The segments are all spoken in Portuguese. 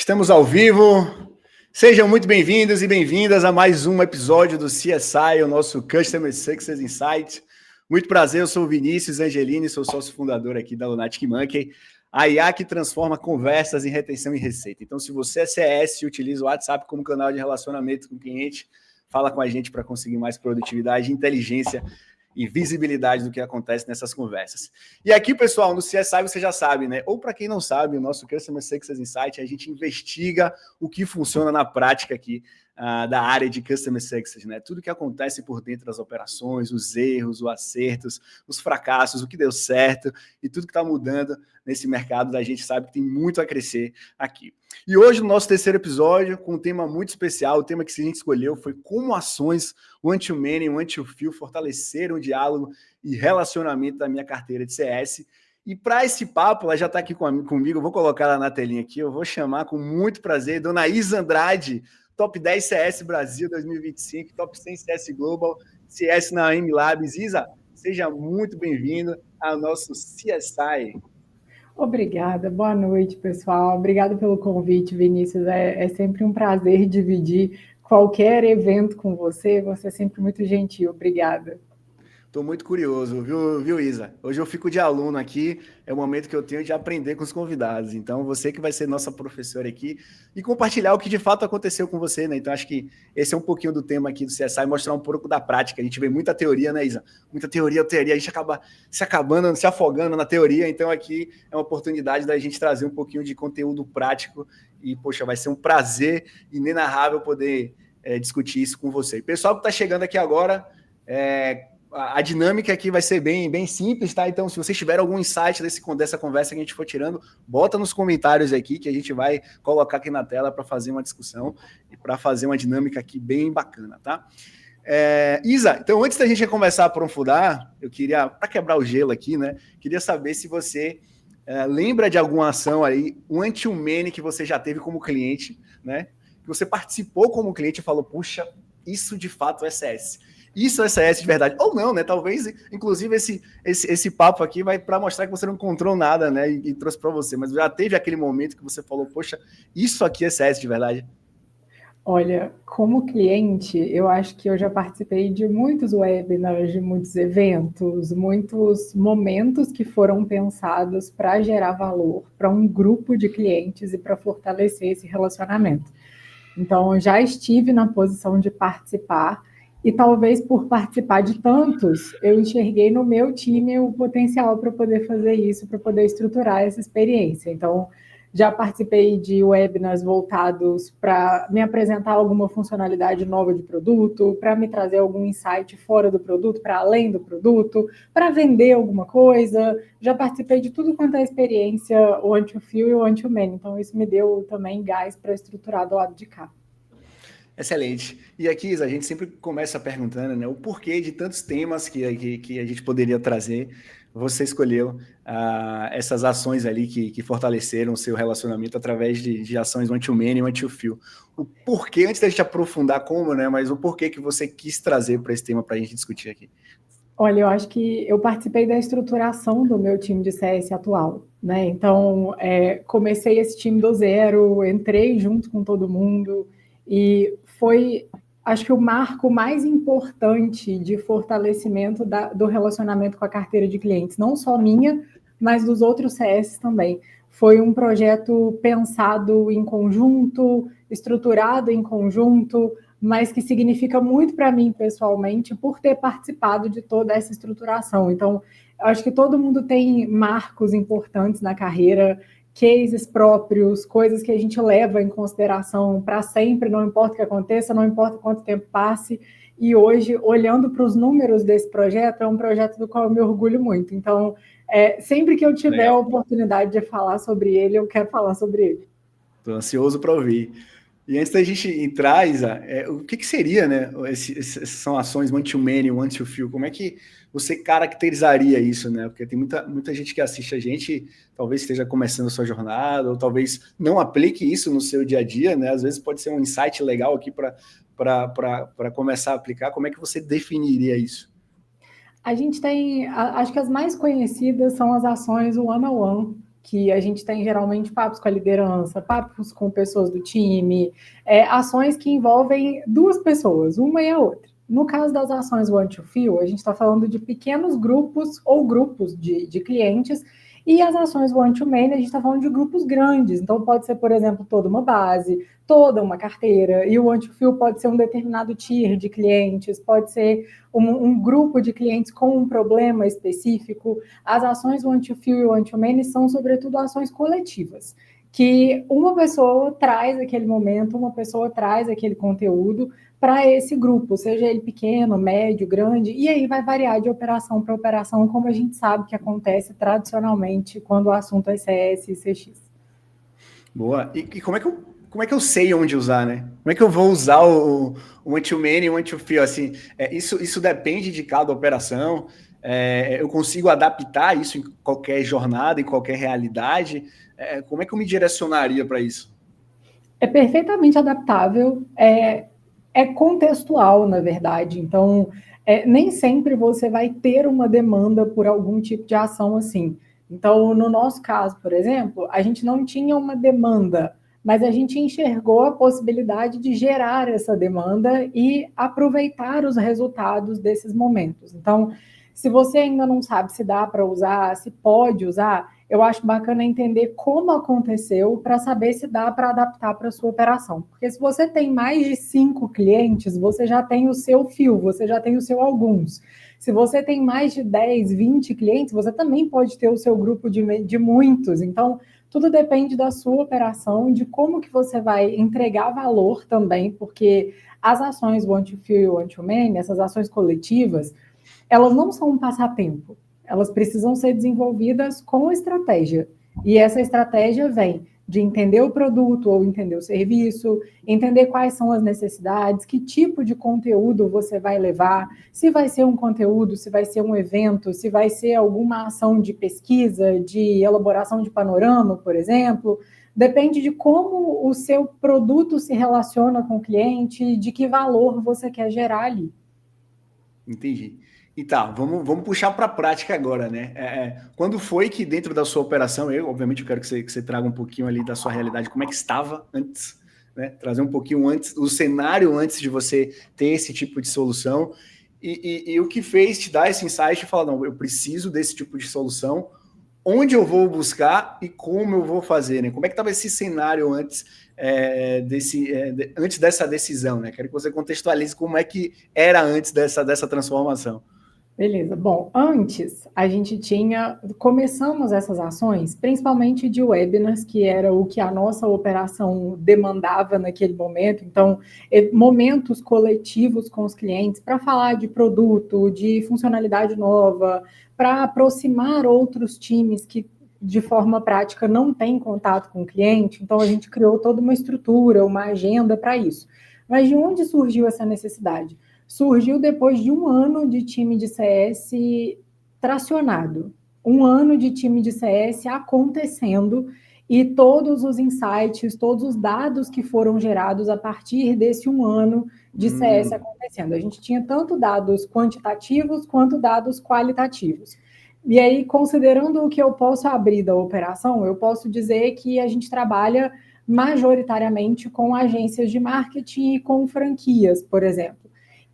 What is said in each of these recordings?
Estamos ao vivo. Sejam muito bem-vindos e bem-vindas a mais um episódio do CSI, o nosso Customer Success Insight. Muito prazer, eu sou o Vinícius Angelini, sou sócio fundador aqui da Lunatic Monkey, a IA que transforma conversas em retenção e receita. Então, se você é CS e utiliza o WhatsApp como canal de relacionamento com o cliente, fala com a gente para conseguir mais produtividade, inteligência e visibilidade do que acontece nessas conversas. E aqui, pessoal, no CSI você já sabe, né? Ou para quem não sabe, o nosso Customer Success Insight, a gente investiga o que funciona na prática aqui da área de Customer Success, né? Tudo que acontece por dentro das operações, os erros, os acertos, os fracassos, o que deu certo e tudo que está mudando nesse mercado, a gente sabe que tem muito a crescer aqui. E hoje, no nosso terceiro episódio, com um tema muito especial, o tema que a gente escolheu foi como ações one-to-many e one-to-few fortaleceram o diálogo e relacionamento da minha carteira de CS. E para esse papo, ela já está aqui comigo, eu vou colocar ela na telinha aqui, eu vou chamar com muito prazer Dona Isa Andrade, Top 10 CS Brasil 2025, Top 100 CS Global, CS na M Labs. Isa, seja muito bem-vinda ao nosso CSI. Obrigada, boa noite, pessoal. Obrigada pelo convite, Vinícius. É sempre um prazer dividir qualquer evento com você. Você é sempre muito gentil. Obrigada. Estou muito curioso, viu, Isa? Hoje eu fico de aluno aqui, é o momento que eu tenho de aprender com os convidados. Então, você que vai ser nossa professora aqui e compartilhar o que de fato aconteceu com você, né? Então, acho que esse é um pouquinho do tema aqui do CSI, mostrar um pouco da prática. A gente vê muita teoria, né, Isa? Muita teoria, a gente acaba se afogando na teoria. Então, aqui é uma oportunidade da gente trazer um pouquinho de conteúdo prático e, poxa, vai ser um prazer inenarrável poder discutir isso com você. Pessoal que está chegando aqui agora, a dinâmica aqui vai ser bem simples, tá? Então, se vocês tiverem algum insight dessa conversa que a gente for tirando, bota nos comentários aqui que a gente vai colocar aqui na tela para fazer uma discussão e para fazer uma dinâmica aqui bem bacana, tá? Isa, então antes da gente começar a aprofundar, eu queria, para quebrar o gelo aqui, né? Queria saber se você lembra de alguma ação aí, one-to-many que você já teve como cliente, né? Que você participou como cliente e falou, puxa, isso de fato é CS. Isso é CS de verdade. Ou não, né? Talvez, inclusive, esse papo aqui vai para mostrar que você não encontrou nada, né? E trouxe para você. Mas já teve aquele momento que você falou, poxa, isso aqui é CS de verdade? Olha, como cliente, eu acho que eu já participei de muitos webinars, de muitos eventos, muitos momentos que foram pensados para gerar valor para um grupo de clientes e para fortalecer esse relacionamento. Então, já estive na posição de participar e talvez por participar de tantos, eu enxerguei no meu time o potencial para poder fazer isso, para poder estruturar essa experiência. Então, já participei de webinars voltados para me apresentar alguma funcionalidade nova de produto, para me trazer algum insight fora do produto, para além do produto, para vender alguma coisa. Já participei de tudo quanto é experiência one-to-few e one-to-many. Então, isso me deu também gás para estruturar do lado de cá. Excelente. E aqui, Isa, a gente sempre começa perguntando, né, o porquê de tantos temas que a gente poderia trazer. Você escolheu essas ações ali que fortaleceram o seu relacionamento através de ações one-to-many e one-to-few. O porquê, antes da gente aprofundar como, né, mas o porquê que você quis trazer para esse tema para a gente discutir aqui? Olha, eu acho que eu participei da estruturação do meu time de CS atual, né? Então, comecei esse time do zero, entrei junto com todo mundo e foi, acho que o marco mais importante de fortalecimento do relacionamento com a carteira de clientes, não só minha, mas dos outros CS também. Foi um projeto pensado em conjunto, estruturado em conjunto, mas que significa muito para mim pessoalmente por ter participado de toda essa estruturação. Então, eu acho que todo mundo tem marcos importantes na carreira, cases próprios, coisas que a gente leva em consideração para sempre, não importa o que aconteça, não importa quanto tempo passe. E hoje, olhando para os números desse projeto, é um projeto do qual eu me orgulho muito. Então, sempre que eu tiver a oportunidade de falar sobre ele, eu quero falar sobre ele. Estou ansioso para ouvir. E antes da gente entrar, Isa, o que seria, né? São ações one-to-many, one-to-few. Como é que você caracterizaria isso, né? Porque tem muita gente que assiste a gente, talvez esteja começando a sua jornada, ou talvez não aplique isso no seu dia a dia, né? Às vezes pode ser um insight legal aqui para começar a aplicar. Como é que você definiria isso? A gente tem, acho que as mais conhecidas são as ações one-on-one, que a gente tem geralmente papos com a liderança, papos com pessoas do time, ações que envolvem duas pessoas, uma e a outra. No caso das ações One to Few, a gente está falando de pequenos grupos ou grupos de clientes, e as ações One to Many, a gente está falando de grupos grandes. Então, pode ser, por exemplo, toda uma base, toda uma carteira, e o One to Few pode ser um determinado tier de clientes, pode ser um grupo de clientes com um problema específico. As ações One to Few e One to Many são, sobretudo, ações coletivas, que uma pessoa traz aquele momento, uma pessoa traz aquele conteúdo para esse grupo, seja ele pequeno, médio, grande, e aí vai variar de operação para operação, como a gente sabe que acontece tradicionalmente quando o assunto é CS e CX. Boa. E como é que eu sei onde usar, né? Como é que eu vou usar o One-to-Many e o One-to-Few? Assim, isso depende de cada operação. Eu consigo adaptar isso em qualquer jornada, em qualquer realidade. Como é que eu me direcionaria para isso? É perfeitamente adaptável, é contextual, na verdade. Então, nem sempre você vai ter uma demanda por algum tipo de ação assim. Então, no nosso caso, por exemplo, a gente não tinha uma demanda, mas a gente enxergou a possibilidade de gerar essa demanda e aproveitar os resultados desses momentos. Então, se você ainda não sabe se dá para usar, se pode usar, eu acho bacana entender como aconteceu para saber se dá para adaptar para a sua operação. Porque se você tem mais de 5 clientes, você já tem o seu fio, você já tem o seu alguns. Se você tem mais de 10, 20 clientes, você também pode ter o seu grupo de muitos. Então, tudo depende da sua operação, de como que você vai entregar valor também, porque as ações One to Few e One to Many, essas ações coletivas, elas não são um passatempo. Elas precisam ser desenvolvidas com estratégia. E essa estratégia vem de entender o produto ou entender o serviço, entender quais são as necessidades, que tipo de conteúdo você vai levar, se vai ser um conteúdo, se vai ser um evento, se vai ser alguma ação de pesquisa, de elaboração de panorama, por exemplo. Depende de como o seu produto se relaciona com o cliente, de que valor você quer gerar ali. Entendi. E tá, vamos puxar para a prática agora, né? Quando foi que dentro da sua operação, obviamente eu quero que você traga um pouquinho ali da sua realidade, como é que estava antes, né? Trazer um pouquinho antes, o cenário antes de você ter esse tipo de solução e o que fez te dar esse insight e falar, não, eu preciso desse tipo de solução, onde eu vou buscar e como eu vou fazer, né? Como é que estava esse cenário antes antes dessa decisão, né? Quero que você contextualize como é que era antes dessa transformação. Beleza. Bom, antes a gente começamos essas ações, principalmente de webinars, que era o que a nossa operação demandava naquele momento. Então, momentos coletivos com os clientes para falar de produto, de funcionalidade nova, para aproximar outros times que de forma prática não têm contato com o cliente. Então, a gente criou toda uma estrutura, uma agenda para isso. Mas de onde surgiu essa necessidade? Surgiu depois de um ano de time de CS tracionado, um ano de time de CS acontecendo e todos os insights, todos os dados que foram gerados a partir desse um ano de CS acontecendo. A gente tinha tanto dados quantitativos quanto dados qualitativos. E aí, considerando o que eu posso abrir da operação, eu posso dizer que a gente trabalha majoritariamente com agências de marketing e com franquias, por exemplo.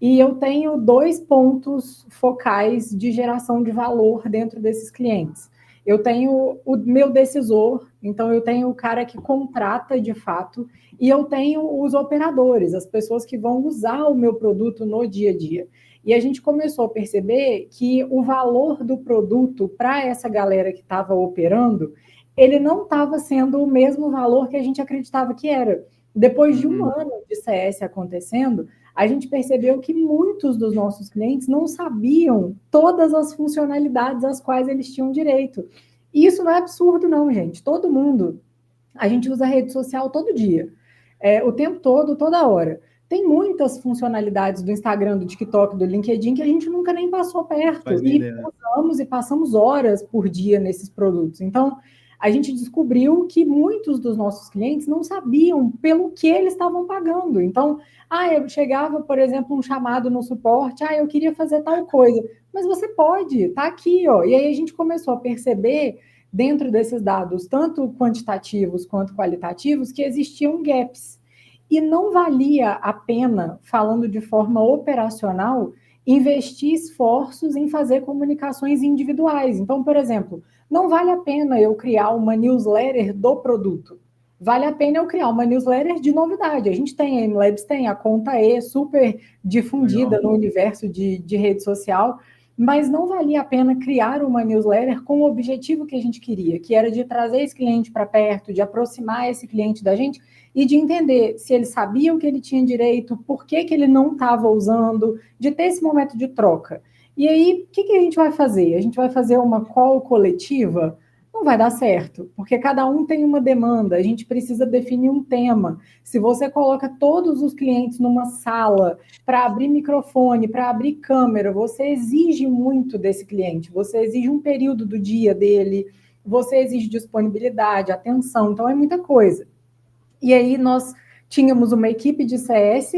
E eu tenho 2 pontos focais de geração de valor dentro desses clientes. Eu tenho o meu decisor, então eu tenho o cara que contrata de fato, e eu tenho os operadores, as pessoas que vão usar o meu produto no dia a dia. E a gente começou a perceber que o valor do produto para essa galera que estava operando, ele não estava sendo o mesmo valor que a gente acreditava que era. Depois de um ano de CS acontecendo, a gente percebeu que muitos dos nossos clientes não sabiam todas as funcionalidades às quais eles tinham direito. E isso não é absurdo, não, gente. Todo mundo, a gente usa rede social todo dia, o tempo todo, toda hora. Tem muitas funcionalidades do Instagram, do TikTok, do LinkedIn que a gente nunca nem passou perto. E usamos e passamos horas por dia nesses produtos. Então, a gente descobriu que muitos dos nossos clientes não sabiam pelo que eles estavam pagando. Então, eu chegava, por exemplo, um chamado no suporte, eu queria fazer tal coisa. Mas você pode, tá aqui, ó. E aí a gente começou a perceber dentro desses dados, tanto quantitativos quanto qualitativos, que existiam gaps. E não valia a pena, falando de forma operacional, investir esforços em fazer comunicações individuais. Então, por exemplo, não vale a pena eu criar uma newsletter do produto. Vale a pena eu criar uma newsletter de novidade. A gente tem, a MLabs tem a conta E, super difundida no universo de rede social, mas não valia a pena criar uma newsletter com o objetivo que a gente queria, que era de trazer esse cliente para perto, de aproximar esse cliente da gente e de entender se ele sabia o que ele tinha direito, por que ele não estava usando, de ter esse momento de troca. E aí, o que a gente vai fazer? A gente vai fazer uma call coletiva? Não vai dar certo, porque cada um tem uma demanda, a gente precisa definir um tema. Se você coloca todos os clientes numa sala para abrir microfone, para abrir câmera, você exige muito desse cliente, você exige um período do dia dele, você exige disponibilidade, atenção, então é muita coisa. E aí nós tínhamos uma equipe de CS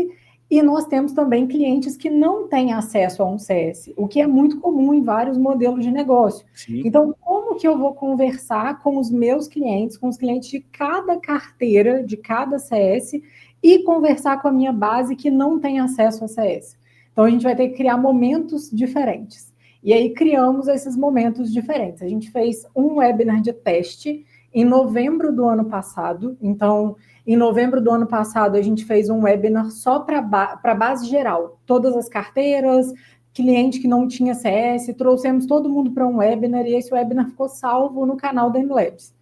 e nós temos também clientes que não têm acesso a um CS, o que é muito comum em vários modelos de negócio. Sim. Então, como que eu vou conversar com os meus clientes, com os clientes de cada carteira, de cada CS, e conversar com a minha base que não tem acesso a CS? Então, a gente vai ter que criar momentos diferentes. E aí, criamos esses momentos diferentes. A gente fez um webinar de teste em novembro do ano passado. Então, em novembro do ano passado, a gente fez um webinar só para a base geral. Todas as carteiras, cliente que não tinha CS, trouxemos todo mundo para um webinar e esse webinar ficou salvo no canal da MLabs.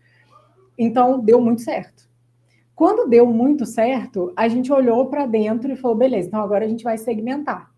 Então, deu muito certo. Quando deu muito certo, a gente olhou para dentro e falou, beleza, então agora a gente vai segmentar.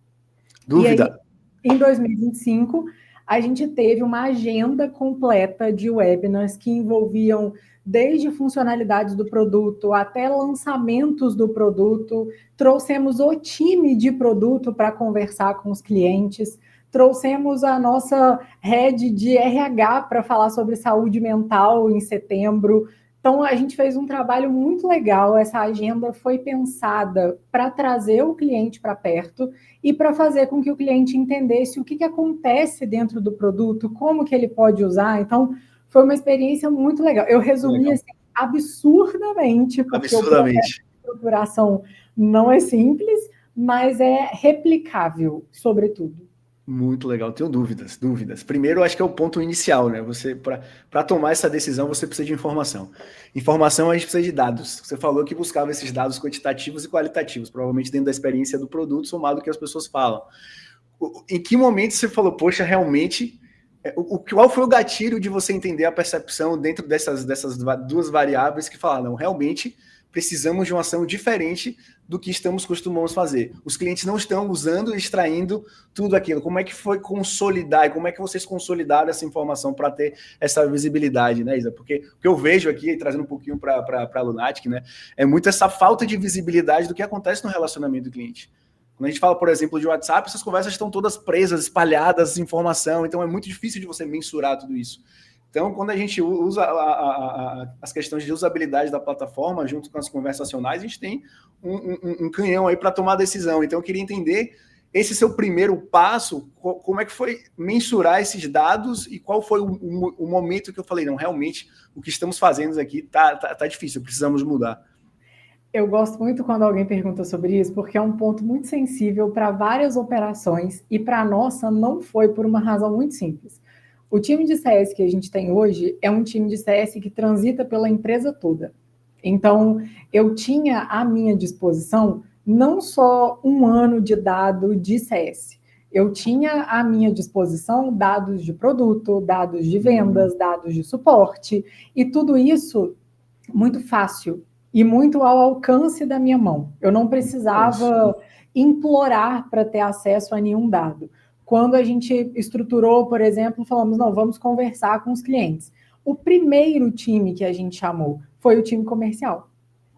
Dúvida. E aí, em 2025, a gente teve uma agenda completa de webinars que envolviam desde funcionalidades do produto até lançamentos do produto, trouxemos o time de produto para conversar com os clientes, trouxemos a nossa head de RH para falar sobre saúde mental em setembro. Então, a gente fez um trabalho muito legal, essa agenda foi pensada para trazer o cliente para perto e para fazer com que o cliente entendesse o que acontece dentro do produto, como que ele pode usar. Então, foi uma experiência muito legal. Eu resumi assim, absurdamente, porque o processo de estruturação não é simples, mas é replicável, sobretudo. Muito legal, tenho dúvidas. Primeiro, eu acho que é o ponto inicial, né? Você, para tomar essa decisão, você precisa de informação. Informação, a gente precisa de dados. Você falou que buscava esses dados quantitativos e qualitativos, provavelmente dentro da experiência do produto, somado ao que as pessoas falam. Em que momento você falou, poxa, realmente, qual foi o gatilho de você entender a percepção dentro dessas duas variáveis que falaram, não, realmente precisamos de uma ação diferente do que estamos acostumados a fazer. Os clientes não estão usando e extraindo tudo aquilo. Como é que foi consolidar? E como é que vocês consolidaram essa informação para ter essa visibilidade, né, Isa? Porque o que eu vejo aqui, trazendo um pouquinho para a Lunatic, né, é muito essa falta de visibilidade do que acontece no relacionamento do cliente. Quando a gente fala, por exemplo, de WhatsApp, essas conversas estão todas presas, espalhadas, informação, então é muito difícil de você mensurar tudo isso. Então, quando a gente usa as questões de usabilidade da plataforma, junto com as conversacionais, a gente tem um canhão aí para tomar decisão. Então, eu queria entender esse seu primeiro passo, como é que foi mensurar esses dados e qual foi o momento que eu falei, não, realmente, o que estamos fazendo aqui tá difícil, precisamos mudar. Eu gosto muito quando alguém pergunta sobre isso, porque é um ponto muito sensível para várias operações e para a nossa não foi por uma razão muito simples. O time de CS que a gente tem hoje é um time de CS que transita pela empresa toda. Então, eu tinha à minha disposição não só um ano de dado de CS, eu tinha à minha disposição dados de produto, dados de vendas, dados de suporte, e tudo isso muito fácil e muito ao alcance da minha mão. Eu não precisava implorar para ter acesso a nenhum dado. Quando a gente estruturou, por exemplo, falamos, não, vamos conversar com os clientes. O primeiro time que a gente chamou foi o time comercial,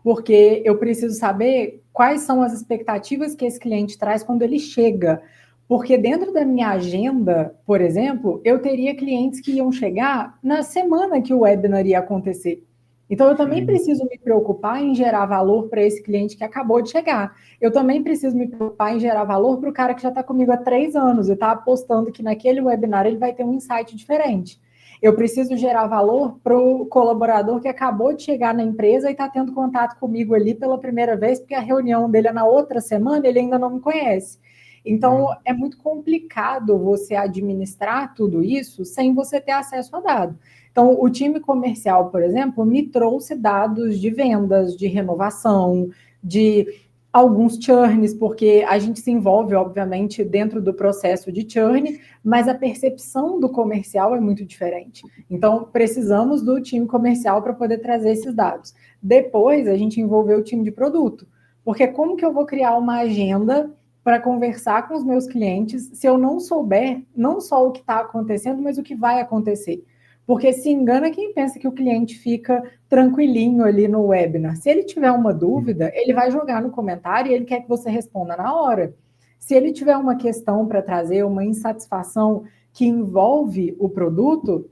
porque eu preciso saber quais são as expectativas que esse cliente traz quando ele chega. Porque dentro da minha agenda, por exemplo, eu teria clientes que iam chegar na semana que o webinar ia acontecer. Então, eu também preciso me preocupar em gerar valor para esse cliente que acabou de chegar. Eu também preciso me preocupar em gerar valor para o cara que já está comigo há 3 anos e está apostando que naquele webinar ele vai ter um insight diferente. Eu preciso gerar valor para o colaborador que acabou de chegar na empresa e está tendo contato comigo ali pela primeira vez, porque a reunião dele é na outra semana, ele ainda não me conhece. Então, é muito complicado você administrar tudo isso sem você ter acesso a dados. Então, o time comercial, por exemplo, me trouxe dados de vendas, de renovação, de alguns churns, porque a gente se envolve, obviamente, dentro do processo de churn, mas a percepção do comercial é muito diferente. Então, precisamos do time comercial para poder trazer esses dados. Depois, a gente envolveu o time de produto, porque como que eu vou criar uma agenda para conversar com os meus clientes se eu não souber não só o que está acontecendo, mas o que vai acontecer? Porque se engana quem pensa que o cliente fica tranquilinho ali no webinar. Se ele tiver uma dúvida, ele vai jogar no comentário e ele quer que você responda na hora. Se ele tiver uma questão para trazer, uma insatisfação que envolve o produto,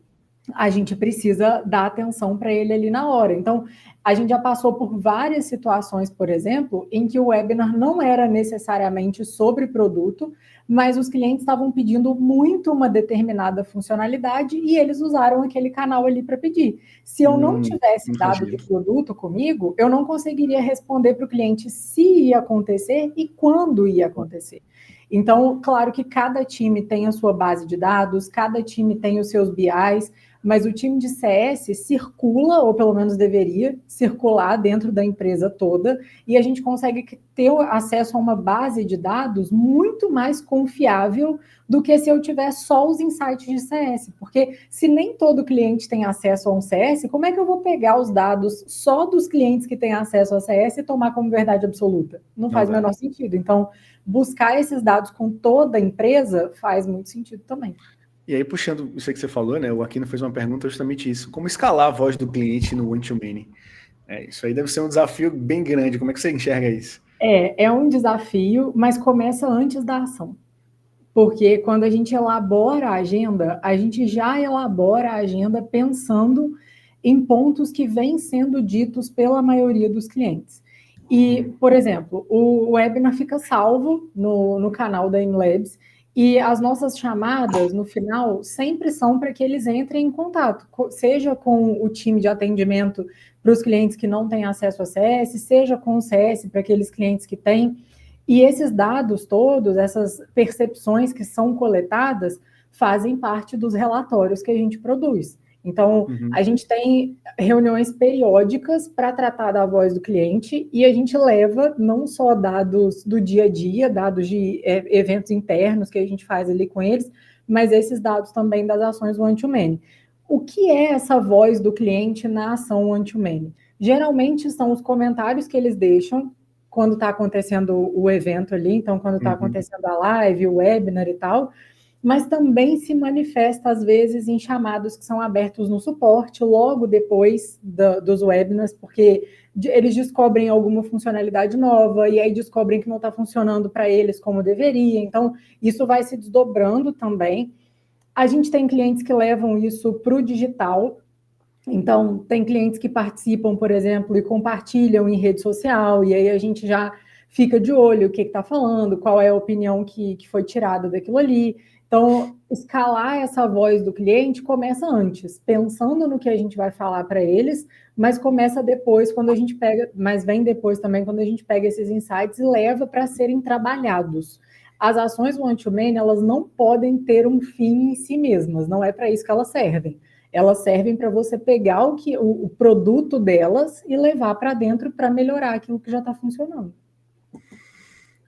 a gente precisa dar atenção para ele ali na hora. Então, a gente já passou por várias situações, por exemplo, em que o webinar não era necessariamente sobre produto, mas os clientes estavam pedindo muito uma determinada funcionalidade e eles usaram aquele canal ali para pedir. Se eu não tivesse dado de produto comigo, eu não conseguiria responder para o cliente se ia acontecer e quando ia acontecer. Então, claro que cada time tem a sua base de dados, cada time tem os seus BIs, mas o time de CS circula, ou pelo menos deveria circular dentro da empresa toda, e a gente consegue ter acesso a uma base de dados muito mais confiável do que se eu tiver só os insights de CS, porque se nem todo cliente tem acesso a um CS, como é que eu vou pegar os dados só dos clientes que têm acesso a CS e tomar como verdade absoluta? Não faz o menor sentido. Então, buscar esses dados com toda a empresa faz muito sentido também. E aí, puxando isso aí que você falou, né? O Aquino fez uma pergunta justamente isso. Como escalar a voz do cliente no one-to-many? Isso aí deve ser um desafio bem grande. Como é que você enxerga isso? É um desafio, mas começa antes da ação. Porque quando a gente elabora a agenda, a gente já elabora a agenda pensando em pontos que vêm sendo ditos pela maioria dos clientes. E, por exemplo, o webinar fica salvo no canal da InLabs e as nossas chamadas, no final, sempre são para que eles entrem em contato, seja com o time de atendimento para os clientes que não têm acesso a CS, seja com o CS para aqueles clientes que têm. E esses dados todos, essas percepções que são coletadas, fazem parte dos relatórios que a gente produz. Então, a gente tem reuniões periódicas para tratar da voz do cliente e a gente leva não só dados do dia a dia, dados de eventos internos que a gente faz ali com eles, mas esses dados também das ações one-to-many. O que é essa voz do cliente na ação one-to-many? Geralmente são os comentários que eles deixam quando está acontecendo o evento ali, então quando está acontecendo a live, o webinar e tal, mas também se manifesta, às vezes, em chamados que são abertos no suporte, logo depois dos webinars, porque eles descobrem alguma funcionalidade nova, e aí descobrem que não está funcionando para eles como deveria, então isso vai se desdobrando também. A gente tem clientes que levam isso para o digital, então tem clientes que participam, por exemplo, e compartilham em rede social, e aí a gente já fica de olho o que está falando, qual é a opinião que foi tirada daquilo ali. Então, escalar essa voz do cliente começa antes, pensando no que a gente vai falar para eles, mas começa depois, quando a gente pega, mas vem depois também, quando a gente pega esses insights e leva para serem trabalhados. As ações one-to-many, elas não podem ter um fim em si mesmas, não é para isso que elas servem. Elas servem para você pegar o produto delas e levar para dentro para melhorar aquilo que já está funcionando.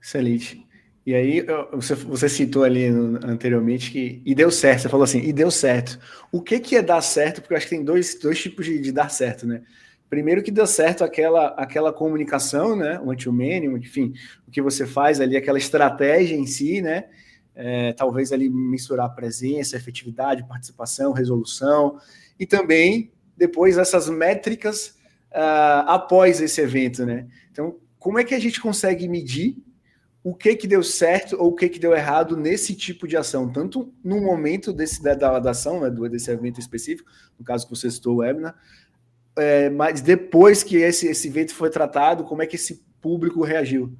Excelente. E aí, você citou ali anteriormente que e deu certo, você falou assim, e deu certo. O que é dar certo? Porque eu acho que tem dois tipos de dar certo, né? Primeiro que deu certo aquela comunicação, né? O one-to-many, enfim, o que você faz ali, aquela estratégia em si, né? Talvez ali misturar presença, efetividade, participação, resolução, e também depois essas métricas após esse evento, né? Então, como é que a gente consegue medir o que deu certo ou o que deu errado nesse tipo de ação, tanto no momento da ação, né, desse evento específico, no caso que você citou o webinar, mas depois que esse evento foi tratado, como é que esse público reagiu?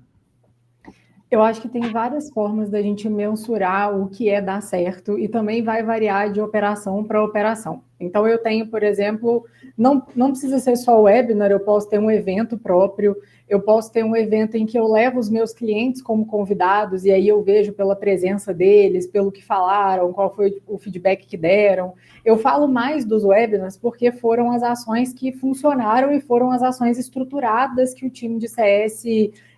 Eu acho que tem várias formas da gente mensurar o que é dar certo e também vai variar de operação para operação. Então, eu tenho, por exemplo, não precisa ser só webinar, eu posso ter um evento próprio, eu posso ter um evento em que eu levo os meus clientes como convidados, e aí eu vejo pela presença deles, pelo que falaram, qual foi o feedback que deram. Eu falo mais dos webinars porque foram as ações que funcionaram e foram as ações estruturadas que o time de CS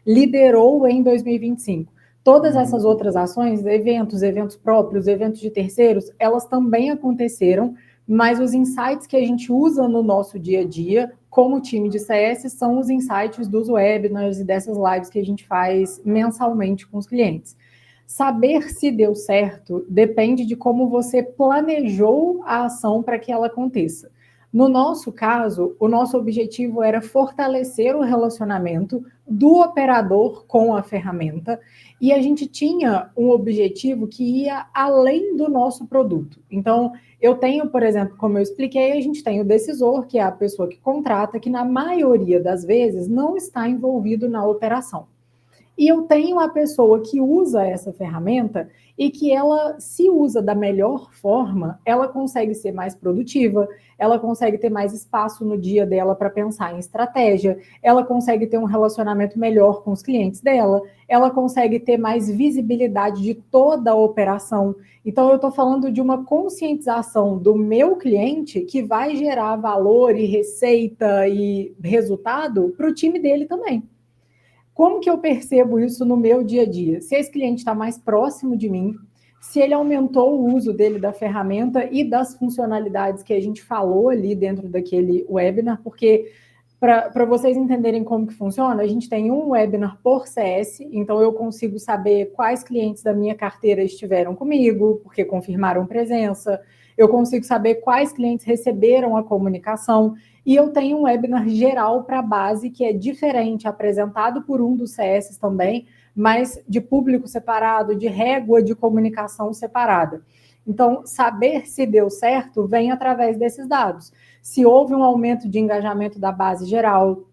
liderou em 2025. Todas essas outras ações, eventos próprios, eventos de terceiros, elas também aconteceram, mas os insights que a gente usa no nosso dia a dia, como time de CS, são os insights dos webinars e dessas lives que a gente faz mensalmente com os clientes. Saber se deu certo depende de como você planejou a ação para que ela aconteça. No nosso caso, o nosso objetivo era fortalecer o relacionamento do operador com a ferramenta e a gente tinha um objetivo que ia além do nosso produto. Então, eu tenho, por exemplo, como eu expliquei, a gente tem o decisor, que é a pessoa que contrata, que na maioria das vezes não está envolvido na operação. E eu tenho a pessoa que usa essa ferramenta e que ela, se usa da melhor forma, ela consegue ser mais produtiva, ela consegue ter mais espaço no dia dela para pensar em estratégia, ela consegue ter um relacionamento melhor com os clientes dela, ela consegue ter mais visibilidade de toda a operação. Então, eu estou falando de uma conscientização do meu cliente que vai gerar valor e receita e resultado para o time dele também. Como que eu percebo isso no meu dia a dia? Se esse cliente está mais próximo de mim, se ele aumentou o uso dele da ferramenta e das funcionalidades que a gente falou ali dentro daquele webinar, porque para vocês entenderem como que funciona, a gente tem um webinar por CS, então eu consigo saber quais clientes da minha carteira estiveram comigo, porque confirmaram presença, eu consigo saber quais clientes receberam a comunicação, e eu tenho um webinar geral para a base, que é diferente, apresentado por um dos CS também, mas de público separado, de régua de comunicação separada. Então, saber se deu certo vem através desses dados. Se houve um aumento de engajamento da base geral,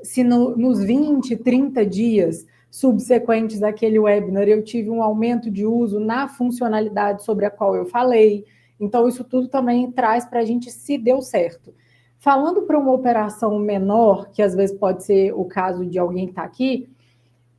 se nos 20, 30 dias subsequentes àquele webinar eu tive um aumento de uso na funcionalidade sobre a qual eu falei. Então, isso tudo também traz para a gente se deu certo. Falando para uma operação menor, que às vezes pode ser o caso de alguém que está aqui,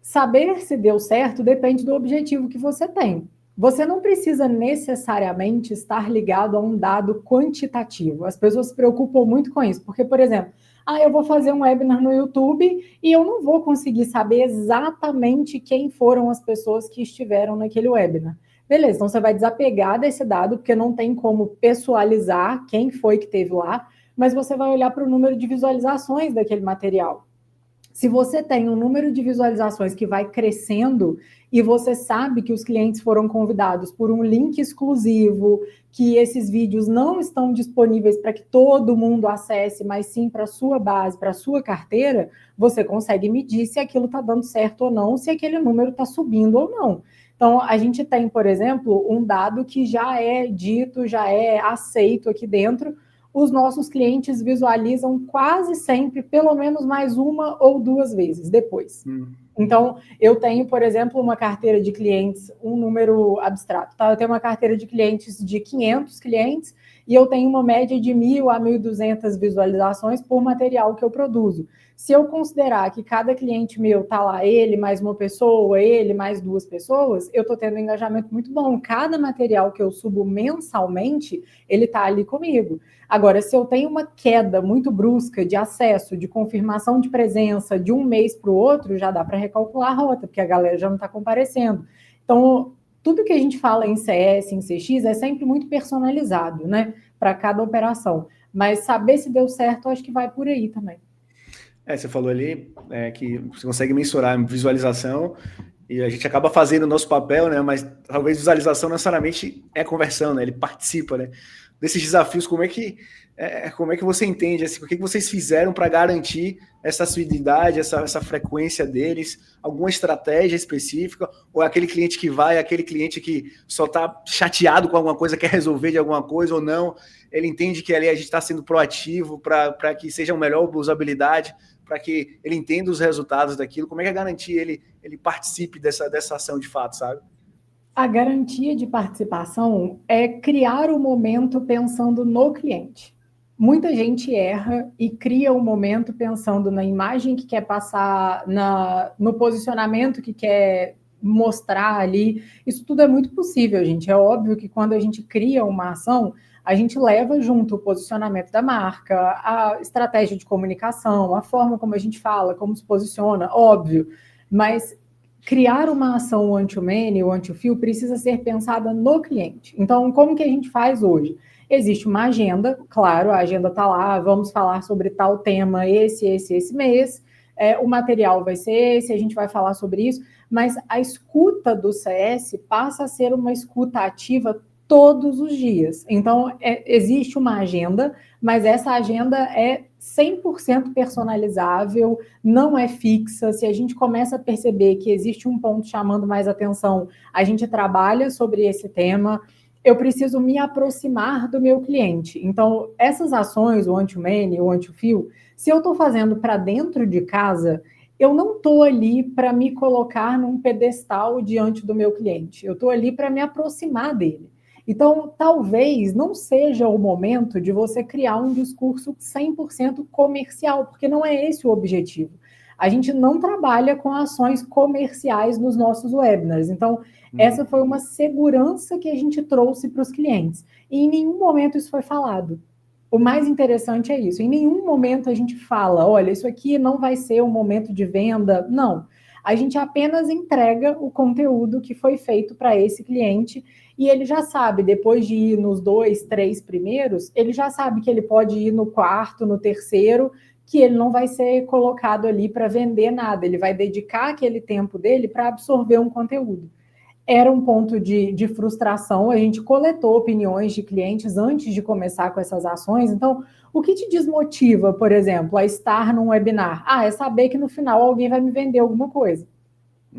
saber se deu certo depende do objetivo que você tem. Você não precisa necessariamente estar ligado a um dado quantitativo. As pessoas se preocupam muito com isso, porque, por exemplo, eu vou fazer um webinar no YouTube e eu não vou conseguir saber exatamente quem foram as pessoas que estiveram naquele webinar. Beleza, então você vai desapegar desse dado, porque não tem como pessoalizar quem foi que esteve lá, mas você vai olhar para o número de visualizações daquele material. Se você tem um número de visualizações que vai crescendo e você sabe que os clientes foram convidados por um link exclusivo, que esses vídeos não estão disponíveis para que todo mundo acesse, mas sim para a sua base, para a sua carteira, você consegue medir se aquilo está dando certo ou não, se aquele número está subindo ou não. Então, a gente tem, por exemplo, um dado que já é dito, já é aceito aqui dentro. Os nossos clientes visualizam quase sempre, pelo menos mais uma ou duas vezes depois. Então, eu tenho, por exemplo, uma carteira de clientes, um número abstrato, tá? Eu tenho uma carteira de clientes de 500 clientes e eu tenho uma média de 1.000 a 1.200 visualizações por material que eu produzo. Se eu considerar que cada cliente meu está lá, ele mais uma pessoa, ele mais duas pessoas, eu estou tendo um engajamento muito bom. Cada material que eu subo mensalmente, ele está ali comigo. Agora, se eu tenho uma queda muito brusca de acesso, de confirmação de presença de um mês para o outro, já dá para recalcular a rota, porque a galera já não está comparecendo. Então, tudo que a gente fala em CS, em CX, é sempre muito personalizado, né? Para cada operação. Mas saber se deu certo, eu acho que vai por aí também. Você falou ali que você consegue mensurar a visualização e a gente acaba fazendo o nosso papel, né? Mas talvez visualização não necessariamente é conversão, né? Ele participa, né? Desses desafios, como é que você entende? Assim, o que vocês fizeram para garantir essa assiduidade, essa frequência deles? Alguma estratégia específica? Ou é aquele cliente que vai, aquele cliente que só está chateado com alguma coisa, quer resolver de alguma coisa ou não? Ele entende que ali a gente está sendo proativo para que seja uma melhor usabilidade, para que ele entenda os resultados daquilo. Como é que é garantir ele participe dessa ação de fato, sabe? A garantia de participação é criar o momento pensando no cliente. Muita gente erra e cria o momento pensando na imagem que quer passar, no posicionamento que quer mostrar ali. Isso tudo é muito possível, gente. É óbvio que quando a gente cria uma ação, a gente leva junto o posicionamento da marca, a estratégia de comunicação, a forma como a gente fala, como se posiciona, óbvio. Mas criar uma ação anti-humane ou anti-fio precisa ser pensada no cliente. Então, como que a gente faz hoje? Existe uma agenda, claro, a agenda está lá, vamos falar sobre tal tema esse mês, o material vai ser esse, a gente vai falar sobre isso, mas a escuta do CS passa a ser uma escuta ativa todos os dias. Então, existe uma agenda, mas essa agenda é 100% personalizável, não é fixa. Se a gente começa a perceber que existe um ponto chamando mais atenção, a gente trabalha sobre esse tema. Eu preciso me aproximar do meu cliente. Então, essas ações, o anti-humane, o anti-fio, se eu estou fazendo para dentro de casa, eu não estou ali para me colocar num pedestal diante do meu cliente. Eu estou ali para me aproximar dele. Então, talvez não seja o momento de você criar um discurso 100% comercial, porque não é esse o objetivo. A gente não trabalha com ações comerciais nos nossos webinars. Então, essa foi uma segurança que a gente trouxe para os clientes. E em nenhum momento isso foi falado. O mais interessante é isso. Em nenhum momento a gente fala, olha, isso aqui não vai ser um momento de venda. Não. A gente apenas entrega o conteúdo que foi feito para esse cliente e ele já sabe, depois de ir nos 2, 3 primeiros, ele já sabe que ele pode ir no quarto, no terceiro, que ele não vai ser colocado ali para vender nada. Ele vai dedicar aquele tempo dele para absorver um conteúdo. Era um ponto de frustração, a gente coletou opiniões de clientes antes de começar com essas ações. Então, o que te desmotiva, por exemplo, a estar num webinar? É saber que no final alguém vai me vender alguma coisa.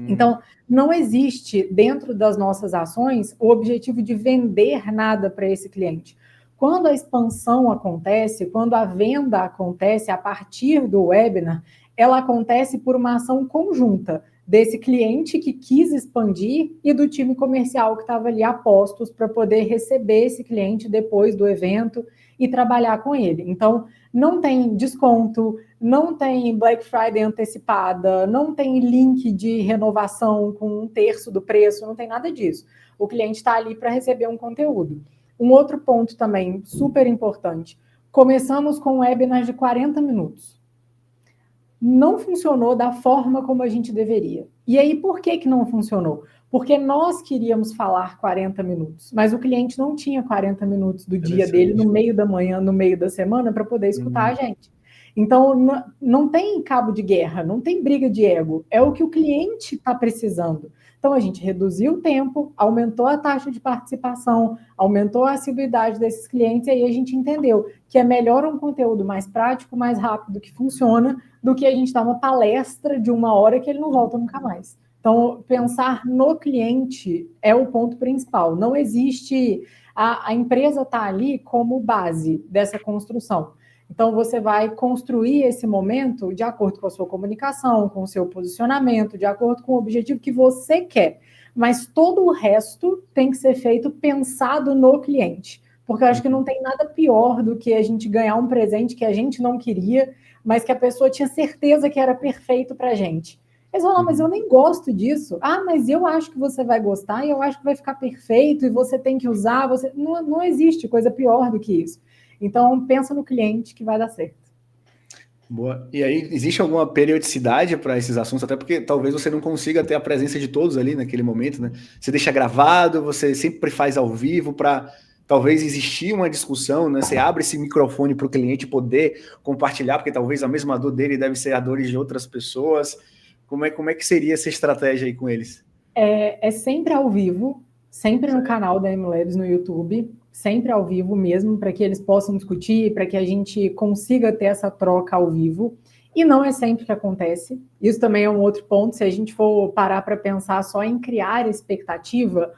Então, não existe dentro das nossas ações o objetivo de vender nada para esse cliente. Quando a expansão acontece, quando a venda acontece a partir do webinar, ela acontece por uma ação conjunta desse cliente que quis expandir e do time comercial que estava ali a postos para poder receber esse cliente depois do evento e trabalhar com ele. Então, não tem desconto, não tem Black Friday antecipada, não tem link de renovação com 1/3 do preço, não tem nada disso. O cliente está ali para receber um conteúdo. Um outro ponto também super importante. Começamos com um webinar de 40 minutos. Não funcionou da forma como a gente deveria. E aí, por que não funcionou? Porque nós queríamos falar 40 minutos, mas o cliente não tinha 40 minutos do dia dele no meio da manhã, no meio da semana, para poder escutar a gente. Então, não tem cabo de guerra, não tem briga de ego, é o que o cliente está precisando. Então, a gente reduziu o tempo, aumentou a taxa de participação, aumentou a assiduidade desses clientes, e aí a gente entendeu que é melhor um conteúdo mais prático, mais rápido, que funciona, do que a gente dar uma palestra de 1 hora que ele não volta nunca mais. Então, pensar no cliente é o ponto principal. Não existe... A empresa está ali como base dessa construção. Então, você vai construir esse momento de acordo com a sua comunicação, com o seu posicionamento, de acordo com o objetivo que você quer. Mas todo o resto tem que ser feito pensado no cliente. Porque eu acho que não tem nada pior do que a gente ganhar um presente que a gente não queria, mas que a pessoa tinha certeza que era perfeito para a gente. Eles falam, mas eu nem gosto disso. Mas eu acho que você vai gostar e eu acho que vai ficar perfeito e você tem que usar. Não existe coisa pior do que isso. Então, pensa no cliente que vai dar certo. Boa. E aí, existe alguma periodicidade para esses assuntos? Até porque talvez você não consiga ter a presença de todos ali naquele momento, né? Você deixa gravado, você sempre faz ao vivo para talvez existir uma discussão, né? Você abre esse microfone para o cliente poder compartilhar, porque talvez a mesma dor dele deve ser a dor de outras pessoas. Como é que seria essa estratégia aí com eles? É sempre ao vivo, sempre no canal da MLabs no YouTube, sempre ao vivo mesmo, para que eles possam discutir, para que a gente consiga ter essa troca ao vivo. E não é sempre que acontece. Isso também é um outro ponto. Se a gente for parar para pensar só em criar expectativa,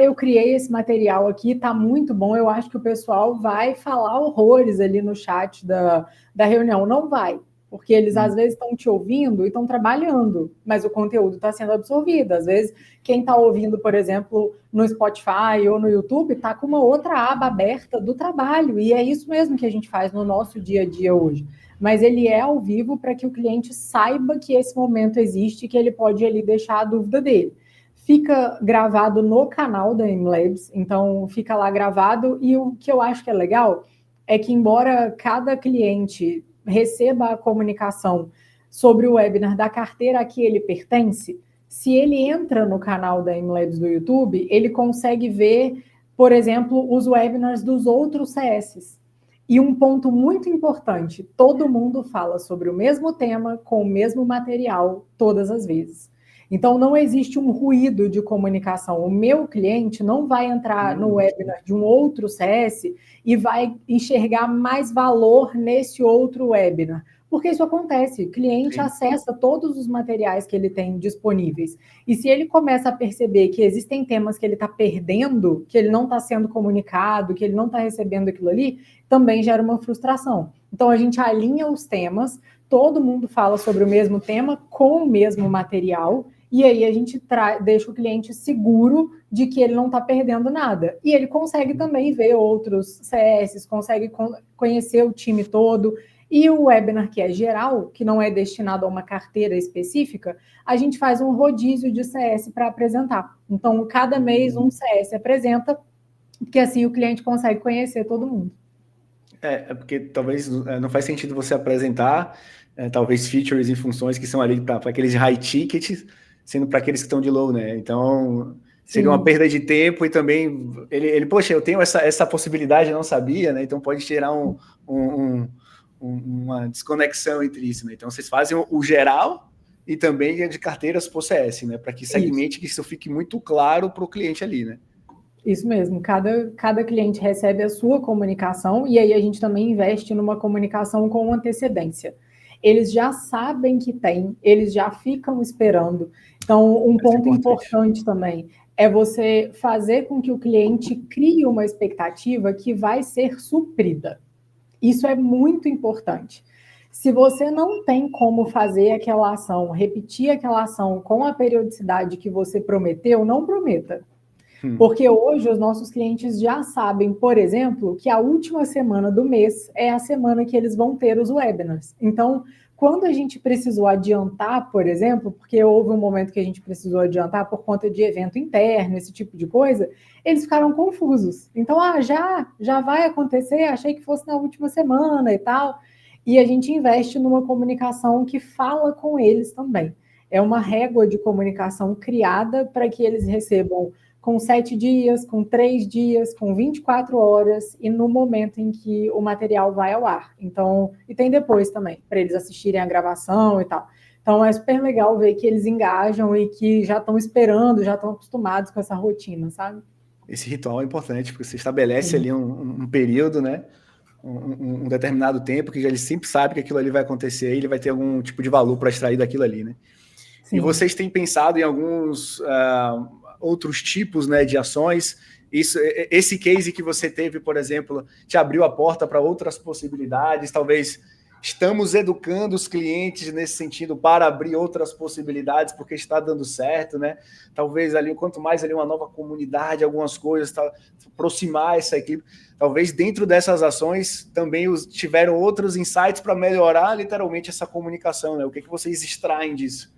eu criei esse material aqui, tá muito bom, eu acho que o pessoal vai falar horrores ali no chat da reunião. Não vai. porque eles às vezes estão te ouvindo e estão trabalhando, mas o conteúdo está sendo absorvido. Às vezes, quem está ouvindo, por exemplo, no Spotify ou no YouTube, está com uma outra aba aberta do trabalho, e é isso mesmo que a gente faz no nosso dia a dia hoje. Mas ele é ao vivo para que o cliente saiba que esse momento existe, que ele pode ali deixar a dúvida dele. Fica gravado no canal da MLabs, então fica lá gravado, e o que eu acho que é legal é que, embora cada cliente receba a comunicação sobre o webinar da carteira a que ele pertence, se ele entra no canal da MLabs do YouTube, ele consegue ver, por exemplo, os webinars dos outros CSs. E um ponto muito importante, todo mundo fala sobre o mesmo tema, com o mesmo material, todas as vezes. Então, não existe um ruído de comunicação. O meu cliente não vai entrar no webinar de um outro CS e vai enxergar mais valor nesse outro webinar. Porque isso acontece. O cliente acessa todos os materiais que ele tem disponíveis. E se ele começa a perceber que existem temas que ele está perdendo, que ele não está sendo comunicado, que ele não está recebendo aquilo ali, também gera uma frustração. Então, a gente alinha os temas, todo mundo fala sobre o mesmo tema, com o mesmo material, e aí a gente deixa o cliente seguro de que ele não está perdendo nada. E ele consegue também ver outros CS, consegue conhecer o time todo. E o webinar que é geral, que não é destinado a uma carteira específica, a gente faz um rodízio de CS para apresentar. Então, cada mês um CS apresenta, porque assim o cliente consegue conhecer todo mundo. É porque talvez não faz sentido você apresentar talvez features e funções que são ali para aqueles high tickets, sendo para aqueles que estão de low, né? Então, seria uma perda de tempo e também poxa, eu tenho essa possibilidade, eu não sabia, né? Então pode gerar uma desconexão entre isso, né? Então vocês fazem o geral e também de carteiras por CS, né? Para que segmente que isso fique muito claro para o cliente ali, né? Isso mesmo, cada cliente recebe a sua comunicação e aí a gente também investe numa comunicação com antecedência. Eles já sabem que tem, eles já ficam esperando. Então, um ponto importante também é você fazer com que o cliente crie uma expectativa que vai ser suprida. Isso é muito importante. Se você não tem como fazer aquela ação, repetir aquela ação com a periodicidade que você prometeu, não prometa. Porque hoje os nossos clientes já sabem, por exemplo, que a última semana do mês é a semana que eles vão ter os webinars. Então, quando a gente precisou adiantar, por exemplo, porque houve um momento que a gente precisou adiantar por conta de evento interno, esse tipo de coisa, eles ficaram confusos. Então, já vai acontecer, achei que fosse na última semana e tal. E a gente investe numa comunicação que fala com eles também. É uma régua de comunicação criada para que eles recebam com 7 dias, com 3 dias, com 24 horas e no momento em que o material vai ao ar. Então, e tem depois também, para eles assistirem a gravação e tal. Então, é super legal ver que eles engajam e que já estão esperando, já estão acostumados com essa rotina, sabe? Esse ritual é importante, porque você estabelece ali um período, né? Um determinado tempo, que ele sempre sabe que aquilo ali vai acontecer e ele vai ter algum tipo de valor para extrair daquilo ali, né? Sim. E vocês têm pensado em alguns outros tipos, né, de ações? Esse case que você teve, por exemplo, te abriu a porta para outras possibilidades? Talvez estamos educando os clientes nesse sentido para abrir outras possibilidades, porque está dando certo, né? Talvez ali, quanto mais ali uma nova comunidade, algumas coisas, aproximar essa equipe. Talvez dentro dessas ações também tiveram outros insights para melhorar literalmente essa comunicação, né? O que vocês extraem disso?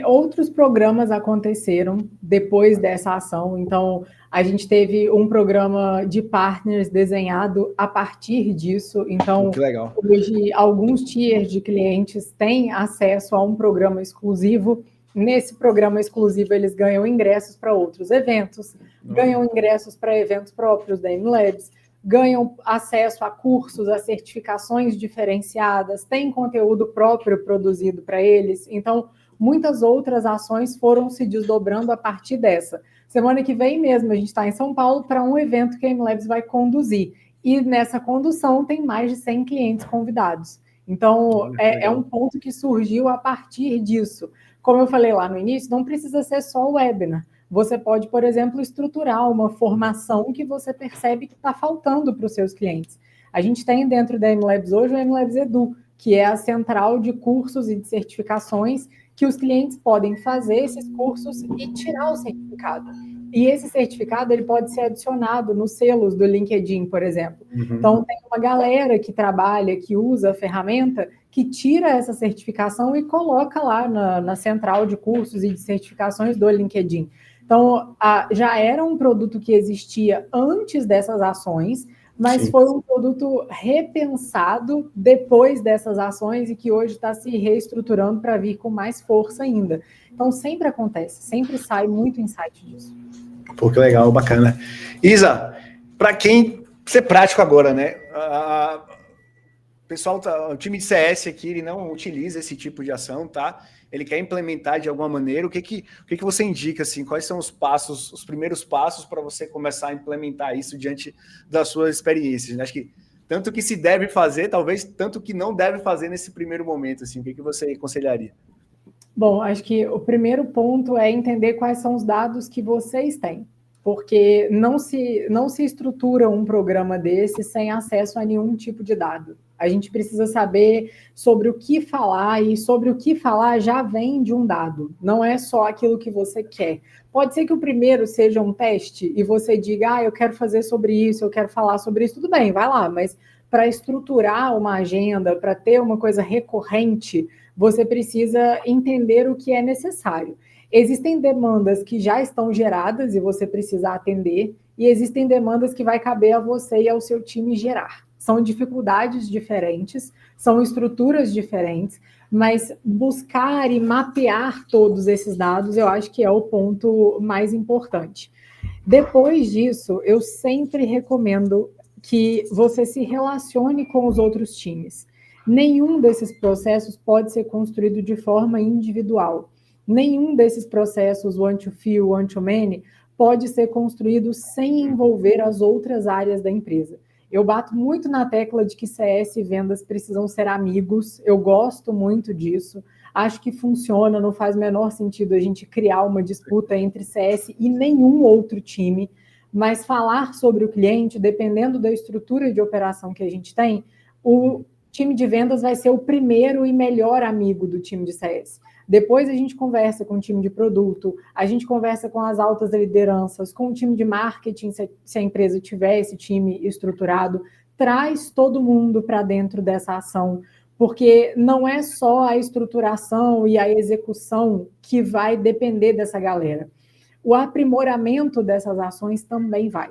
Outros programas aconteceram depois dessa ação. Então, a gente teve um programa de partners desenhado a partir disso. Então, que legal. Hoje, alguns tiers de clientes têm acesso a um programa exclusivo. Nesse programa exclusivo, eles ganham ingressos para outros eventos, ganham ingressos para eventos próprios da MLabs, ganham acesso a cursos, a certificações diferenciadas, tem conteúdo próprio produzido para eles. Então, muitas outras ações foram se desdobrando a partir dessa. Semana que vem mesmo, a gente está em São Paulo para um evento que a MLabs vai conduzir. E nessa condução tem mais de 100 clientes convidados. Então, é um ponto que surgiu a partir disso. Como eu falei lá no início, não precisa ser só o webinar. Você pode, por exemplo, estruturar uma formação que você percebe que está faltando para os seus clientes. A gente tem dentro da MLabs hoje o MLabs Edu, que é a central de cursos e de certificações que os clientes podem fazer esses cursos e tirar o certificado. E esse certificado ele pode ser adicionado nos selos do LinkedIn, por exemplo. Então, tem uma galera que trabalha, que usa a ferramenta, que tira essa certificação e coloca lá na central de cursos e de certificações do LinkedIn. Então, já era um produto que existia antes dessas ações, mas Sim. Foi um produto repensado depois dessas ações e que hoje está se reestruturando para vir com mais força ainda. Então, sempre acontece, sempre sai muito insight disso. Pô, que legal, bacana. Isa, para quem ser prático agora, né? Pessoal, o time de CS aqui, ele não utiliza esse tipo de ação, tá? Ele quer implementar de alguma maneira. O que você indica, assim? Quais são os primeiros passos para você começar a implementar isso diante das suas experiências? Né? Acho que tanto que se deve fazer, talvez tanto que não deve fazer nesse primeiro momento, assim. O que você aconselharia? Bom, acho que o primeiro ponto é entender quais são os dados que vocês têm, porque não se estrutura um programa desse sem acesso a nenhum tipo de dado. A gente precisa saber sobre o que falar, e sobre o que falar já vem de um dado, não é só aquilo que você quer. Pode ser que o primeiro seja um teste e você diga, eu quero fazer sobre isso, eu quero falar sobre isso, tudo bem, vai lá, mas para estruturar uma agenda, para ter uma coisa recorrente, você precisa entender o que é necessário. Existem demandas que já estão geradas e você precisa atender, e existem demandas que vai caber a você e ao seu time gerar. São dificuldades diferentes, são estruturas diferentes, mas buscar e mapear todos esses dados, eu acho que é o ponto mais importante. Depois disso, eu sempre recomendo que você se relacione com os outros times. Nenhum desses processos pode ser construído de forma individual. Nenhum desses processos, one-to-few, one-to-many, pode ser construído sem envolver as outras áreas da empresa. Eu bato muito na tecla de que CS e vendas precisam ser amigos, eu gosto muito disso, acho que funciona, não faz o menor sentido a gente criar uma disputa entre CS e nenhum outro time, mas falar sobre o cliente, dependendo da estrutura de operação que a gente tem, o time de vendas vai ser o primeiro e melhor amigo do time de CS. Depois a gente conversa com o time de produto, a gente conversa com as altas lideranças, com o time de marketing, se a empresa tiver esse time estruturado, traz todo mundo para dentro dessa ação, porque não é só a estruturação e a execução que vai depender dessa galera. O aprimoramento dessas ações também vai.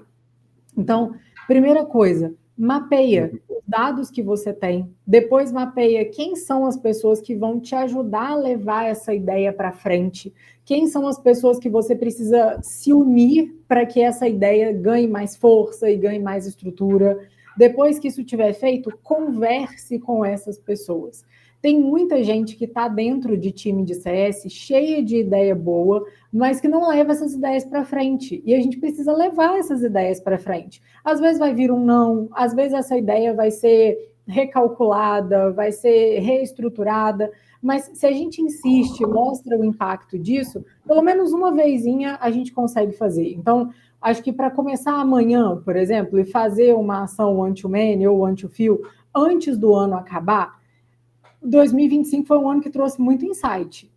Então, primeira coisa, mapeia os dados que você tem, depois mapeia quem são as pessoas que vão te ajudar a levar essa ideia para frente, quem são as pessoas que você precisa se unir para que essa ideia ganhe mais força e ganhe mais estrutura. Depois que isso tiver feito, converse com essas pessoas. Tem muita gente que está dentro de time de CS, cheia de ideia boa, mas que não leva essas ideias para frente. E a gente precisa levar essas ideias para frente. Às vezes vai vir um não, às vezes essa ideia vai ser recalculada, vai ser reestruturada, mas se a gente insiste, mostra o impacto disso, pelo menos uma vezinha a gente consegue fazer. Então, acho que para começar amanhã, por exemplo, e fazer uma ação one-to-many ou one-to-few antes do ano acabar, 2025 foi um ano que trouxe muito insight.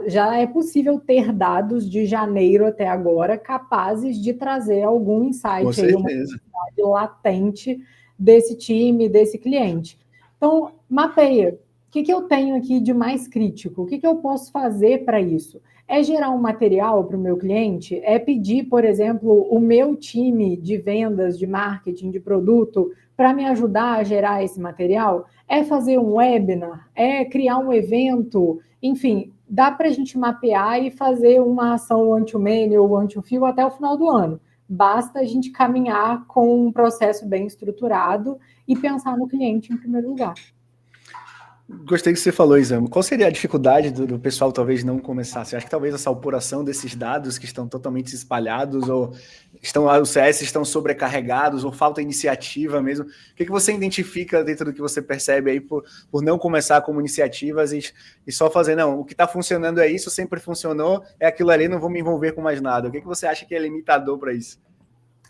Já é possível ter dados de janeiro até agora capazes de trazer algum insight, aí, uma necessidade latente desse time, desse cliente. Então, mapeia. O que eu tenho aqui de mais crítico? O que eu posso fazer para isso? É gerar um material para o meu cliente? É pedir, por exemplo, o meu time de vendas, de marketing, de produto, para me ajudar a gerar esse material? É fazer um webinar? É criar um evento? Enfim, dá para a gente mapear e fazer uma ação one-to-many ou one-to-few até o final do ano. Basta a gente caminhar com um processo bem estruturado e pensar no cliente em primeiro lugar. Gostei que você falou, Isa. Qual seria a dificuldade do pessoal talvez não começar? Você acha que talvez essa apuração desses dados que estão totalmente espalhados, ou os CS estão sobrecarregados, ou falta iniciativa mesmo? O que você identifica dentro do que você percebe aí por não começar como iniciativas e só fazer, não, o que está funcionando é isso, sempre funcionou, é aquilo ali, não vou me envolver com mais nada. O que você acha que é limitador para isso?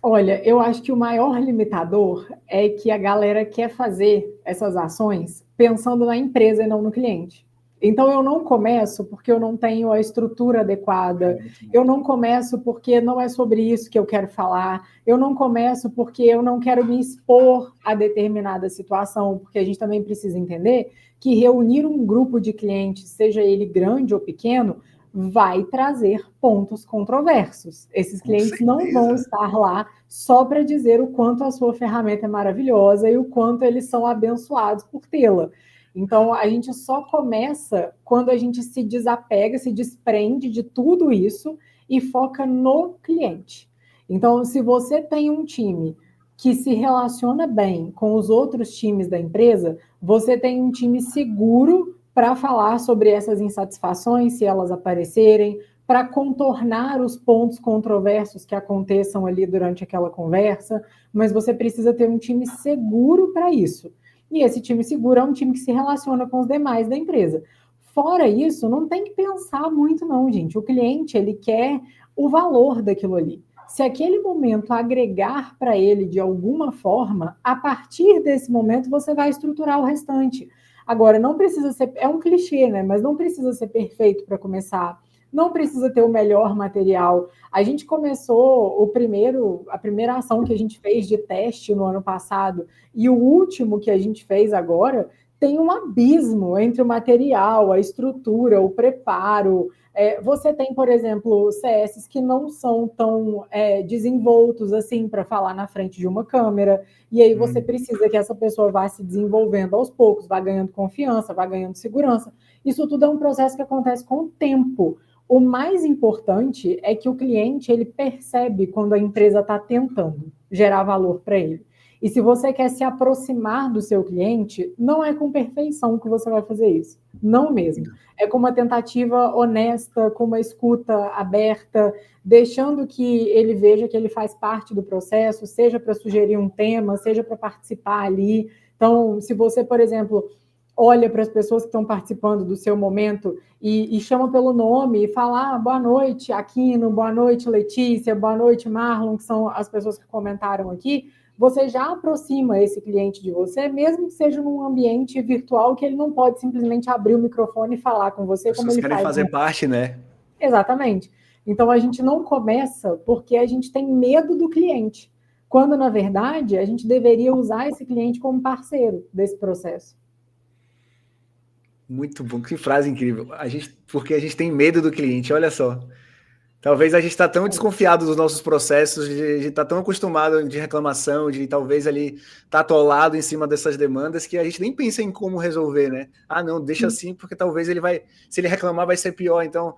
Olha, eu acho que o maior limitador é que a galera quer fazer essas ações pensando na empresa e não no cliente. Então, eu não começo porque eu não tenho a estrutura adequada, eu não começo porque não é sobre isso que eu quero falar, eu não começo porque eu não quero me expor a determinada situação, porque a gente também precisa entender que reunir um grupo de clientes, seja ele grande ou pequeno, vai trazer pontos controversos. Esses Com clientes não vão certeza. estar lá só para dizer o quanto a sua ferramenta é maravilhosa e o quanto eles são abençoados por tê-la. Então, a gente só começa quando a gente se desapega, se desprende de tudo isso e foca no cliente. Então, se você tem um time que se relaciona bem com os outros times da empresa, você tem um time seguro para falar sobre essas insatisfações, se elas aparecerem, para contornar os pontos controversos que aconteçam ali durante aquela conversa, mas você precisa ter um time seguro para isso. E esse time seguro é um time que se relaciona com os demais da empresa. Fora isso, não tem que pensar muito não, gente. O cliente, ele quer o valor daquilo ali. Se aquele momento agregar para ele de alguma forma, a partir desse momento você vai estruturar o restante. Agora, não precisa ser, é um clichê, né? Mas não precisa ser perfeito para começar. Não precisa ter o melhor material. A gente começou a primeira ação que a gente fez de teste no ano passado e o último que a gente fez agora tem um abismo entre o material, a estrutura, o preparo. Você tem, por exemplo, CS que não são tão desenvoltos assim para falar na frente de uma câmera, e aí você precisa que essa pessoa vá se desenvolvendo aos poucos, vá ganhando confiança, vá ganhando segurança. Isso tudo é um processo que acontece com o tempo. O mais importante é que o cliente ele percebe quando a empresa está tentando gerar valor para ele. E se você quer se aproximar do seu cliente, não é com perfeição que você vai fazer isso. Não mesmo. É com uma tentativa honesta, com uma escuta aberta, deixando que ele veja que ele faz parte do processo, seja para sugerir um tema, seja para participar ali. Então, se você, por exemplo, olha para as pessoas que estão participando do seu momento e chama pelo nome e fala boa noite, Aquino, boa noite, Letícia, boa noite, Marlon, que são as pessoas que comentaram aqui, você já aproxima esse cliente de você, mesmo que seja num ambiente virtual que ele não pode simplesmente abrir o microfone e falar com você As como pessoas ele querem faz. fazer parte, né? Exatamente. Então, a gente não começa porque a gente tem medo do cliente, quando, na verdade, a gente deveria usar esse cliente como parceiro desse processo. Muito bom, que frase incrível. Porque a gente tem medo do cliente, olha só. Talvez a gente está tão desconfiado dos nossos processos, de estar tão acostumado de reclamação, de talvez ali estar atolado em cima dessas demandas, que a gente nem pensa em como resolver, né? Ah, não, deixa assim, porque talvez ele vai, se ele reclamar, vai ser pior. Então,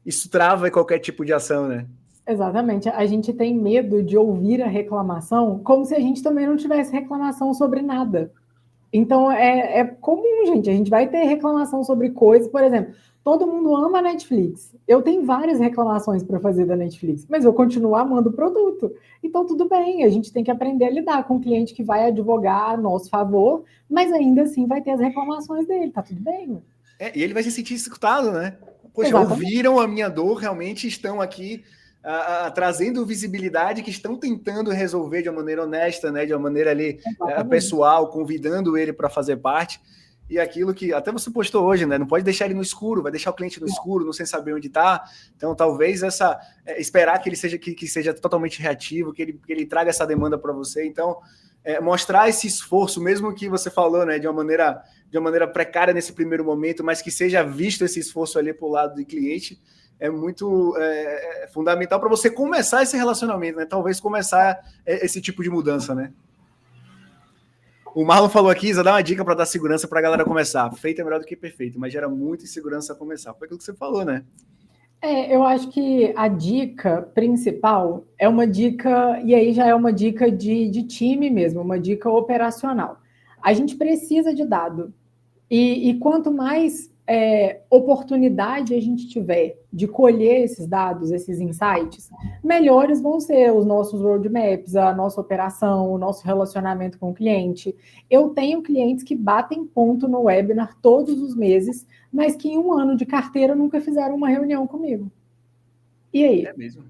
isso trava qualquer tipo de ação, né? Exatamente. A gente tem medo de ouvir a reclamação como se a gente também não tivesse reclamação sobre nada. Então, é comum, gente. A gente vai ter reclamação sobre coisas. Por exemplo, todo mundo ama a Netflix. Eu tenho várias reclamações para fazer da Netflix, mas eu continuo amando o produto. Então, tudo bem. A gente tem que aprender a lidar com o cliente que vai advogar a nosso favor, mas ainda assim vai ter as reclamações dele. Tá tudo bem. E ele vai se sentir escutado, né? Poxa, Exatamente. ouviram a minha dor, realmente estão aqui trazendo visibilidade, que estão tentando resolver de uma maneira honesta, né? De uma maneira ali Exatamente. pessoal, convidando ele para fazer parte. E aquilo que até você postou hoje, né? Não pode deixar ele no escuro, vai deixar o cliente no escuro, não sem saber onde está. Então, talvez esperar que ele seja que seja totalmente reativo, que ele traga essa demanda para você. Então, mostrar esse esforço, mesmo que você falou, né? De uma maneira precária nesse primeiro momento, mas que seja visto esse esforço ali para o lado do cliente, é muito fundamental para você começar esse relacionamento, né? Talvez começar esse tipo de mudança, né? O Marlon falou aqui, Isa, dá uma dica para dar segurança para a galera começar. Feito é melhor do que perfeito, mas gera muita insegurança a começar. Foi aquilo que você falou, né? Eu acho que a dica principal é uma dica, e aí já é uma dica de time mesmo, uma dica operacional. A gente precisa de dado. E quanto mais oportunidade a gente tiver de colher esses dados, esses insights, melhores vão ser os nossos roadmaps, a nossa operação, o nosso relacionamento com o cliente. Eu tenho clientes que batem ponto no webinar todos os meses, mas que em um ano de carteira nunca fizeram uma reunião comigo. E aí? É mesmo.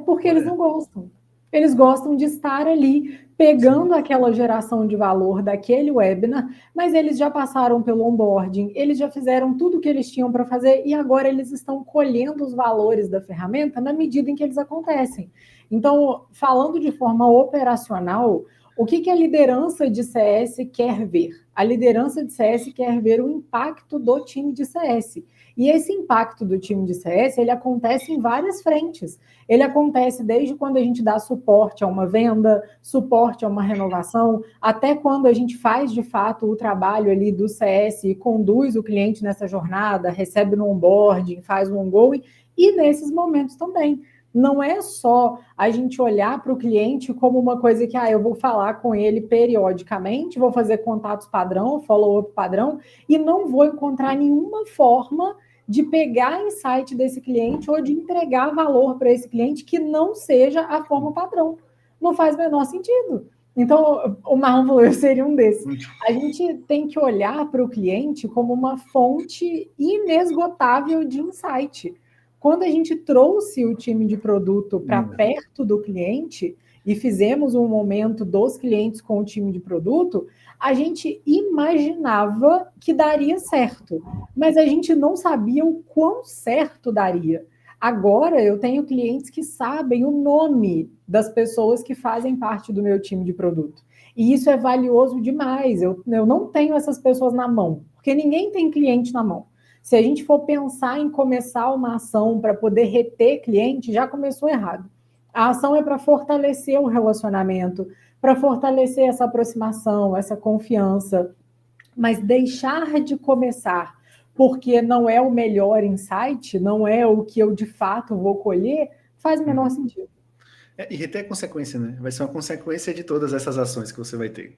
Porque eles Olha, não gostam. Eles gostam de estar ali, pegando aquela geração de valor daquele webinar, mas eles já passaram pelo onboarding, eles já fizeram tudo o que eles tinham para fazer e agora eles estão colhendo os valores da ferramenta na medida em que eles acontecem. Então, falando de forma operacional, o que a liderança de CS quer ver? A liderança de CS quer ver o impacto do time de CS. E esse impacto do time de CS, ele acontece em várias frentes. Ele acontece desde quando a gente dá suporte a uma venda, suporte a uma renovação, até quando a gente faz, de fato, o trabalho ali do CS e conduz o cliente nessa jornada, recebe no onboarding, faz o ongoing, e nesses momentos também. Não é só a gente olhar para o cliente como uma coisa que eu vou falar com ele periodicamente, vou fazer contatos padrão, follow-up padrão, e não vou encontrar nenhuma forma de pegar insight desse cliente ou de entregar valor para esse cliente que não seja a forma padrão. Não faz o menor sentido. Então, o Marlon falou, eu seria um desses. A gente tem que olhar para o cliente como uma fonte inesgotável de insight. Quando a gente trouxe o time de produto para perto do cliente e fizemos um momento dos clientes com o time de produto, a gente imaginava que daria certo, mas a gente não sabia o quão certo daria. Agora eu tenho clientes que sabem o nome das pessoas que fazem parte do meu time de produto. E isso é valioso demais. Eu não tenho essas pessoas na mão, porque ninguém tem cliente na mão. Se a gente for pensar em começar uma ação para poder reter cliente, já começou errado. A ação é para fortalecer o relacionamento, para fortalecer essa aproximação, essa confiança. Mas deixar de começar porque não é o melhor insight, não é o que eu de fato vou colher, faz o menor sentido. E reter é consequência, né? Vai ser uma consequência de todas essas ações que você vai ter.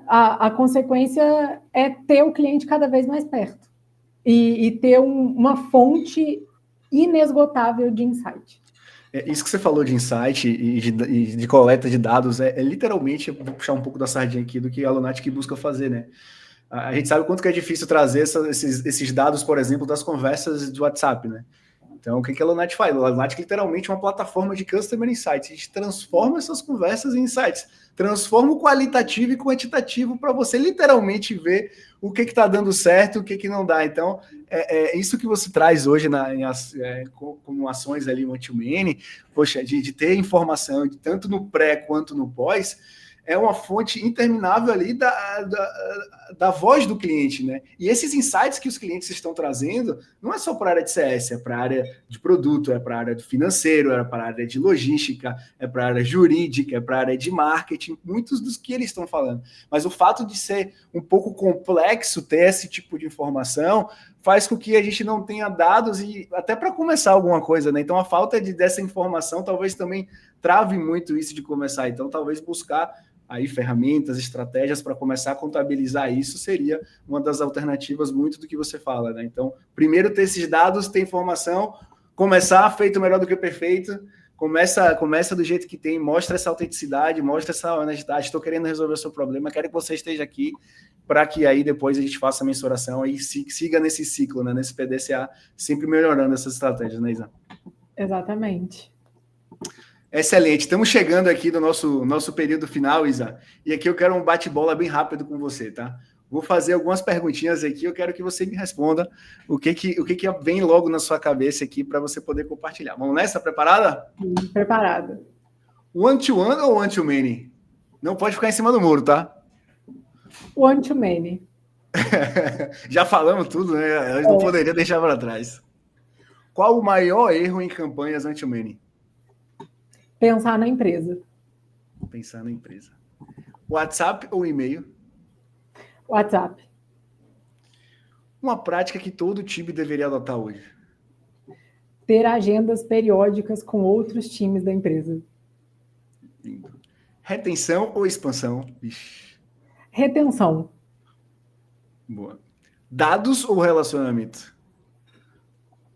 A consequência é ter o cliente cada vez mais perto e ter uma fonte inesgotável de insight. Isso que você falou de insight e de coleta de dados é literalmente, vou puxar um pouco da sardinha aqui do que a Lunatic busca fazer, né? A gente sabe o quanto que é difícil trazer esses dados, por exemplo, das conversas do WhatsApp, né? Então, o que a Lunatic faz? A Lunatic literalmente é uma plataforma de Customer Insights. A gente transforma essas conversas em insights. Transforma o qualitativo e quantitativo para você literalmente ver o que está dando certo e o que não dá. Então, isso que você traz hoje como ações ali one-to-many, poxa, de ter informação tanto no pré quanto no pós, é uma fonte interminável ali da voz do cliente, né? E esses insights que os clientes estão trazendo não é só para a área de CS, é para a área de produto, é para a área do financeiro, é para a área de logística, é para a área jurídica, é para a área de marketing, muitos dos que eles estão falando. Mas o fato de ser um pouco complexo ter esse tipo de informação faz com que a gente não tenha dados e até para começar alguma coisa, né? Então a falta dessa informação talvez também trave muito isso de começar. Então talvez buscar aí ferramentas, estratégias para começar a contabilizar isso seria uma das alternativas muito do que você fala, né? Então, primeiro ter esses dados, ter informação, começar feito melhor do que o perfeito, começa do jeito que tem, mostra essa autenticidade, mostra essa honestidade, estou querendo resolver o seu problema, quero que você esteja aqui para que aí depois a gente faça a mensuração e siga nesse ciclo, né? Nesse PDCA, sempre melhorando essas estratégias, né, Isa? Exatamente. Excelente, estamos chegando aqui no nosso período final, Isa, e aqui eu quero um bate-bola bem rápido com você, tá? Vou fazer algumas perguntinhas aqui, eu quero que você me responda o que vem logo na sua cabeça aqui para você poder compartilhar. Vamos nessa? Preparada? Preparada. One-to-one ou one-to-many? Não pode ficar em cima do muro, tá? One-to-many. Já falamos tudo, né? Eu não poderia deixar para trás. Qual o maior erro em campanhas one-to-many? Pensar na empresa. Pensar na empresa. WhatsApp ou e-mail? WhatsApp. Uma prática que todo time deveria adotar hoje? Ter agendas periódicas com outros times da empresa. Lindo. Retenção ou expansão? Ixi. Retenção. Boa. Dados ou relacionamento?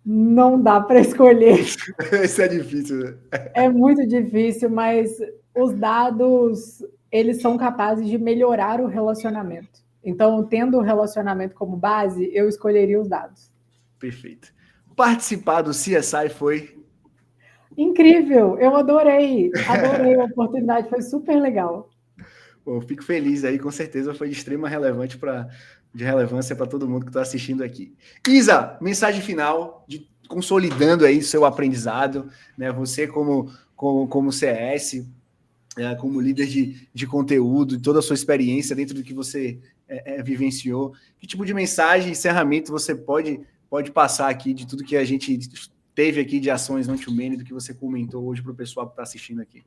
Não dá para escolher. Isso é difícil, né? É muito difícil, mas os dados, eles são capazes de melhorar o relacionamento. Então, tendo o relacionamento como base, eu escolheria os dados. Perfeito. Participar do CSI foi? Incrível, eu adorei a oportunidade, foi super legal. Bom, fico feliz aí, com certeza foi de extrema relevância para todo mundo que está assistindo aqui. Isa, mensagem final, consolidando aí seu aprendizado, né? Você como CS, como líder de conteúdo, toda a sua experiência dentro do que você vivenciou. Que tipo de mensagem, encerramento você pode passar aqui de tudo que a gente teve aqui de ações anti-humane, do que você comentou hoje para o pessoal que está assistindo aqui?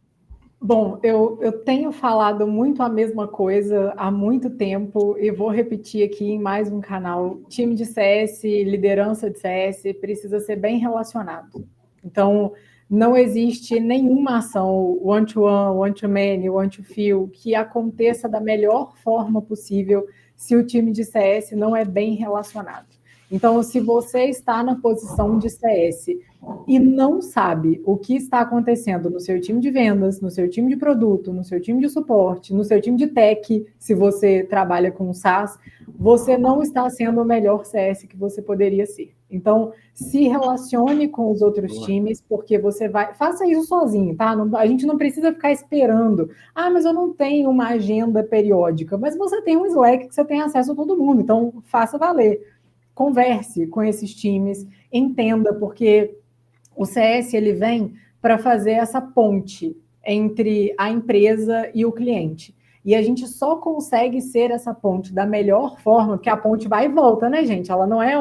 Bom, eu tenho falado muito a mesma coisa há muito tempo e vou repetir aqui em mais um canal. Time de CS, liderança de CS precisa ser bem relacionado. Então, não existe nenhuma ação one-to-one, one-to-many, one-to-few que aconteça da melhor forma possível se o time de CS não é bem relacionado. Então, se você está na posição de CS e não sabe o que está acontecendo no seu time de vendas, no seu time de produto, no seu time de suporte, no seu time de tech, se você trabalha com SaaS, você não está sendo o melhor CS que você poderia ser. Então, se relacione com os outros times, porque você vai... Faça isso sozinho, tá? A gente não precisa ficar esperando. Ah, mas eu não tenho uma agenda periódica. Mas você tem um Slack que você tem acesso a todo mundo, então faça valer. Converse com esses times, entenda, porque o CS ele vem para fazer essa ponte entre a empresa e o cliente. E a gente só consegue ser essa ponte da melhor forma, porque a ponte vai e volta, né, gente? Ela não é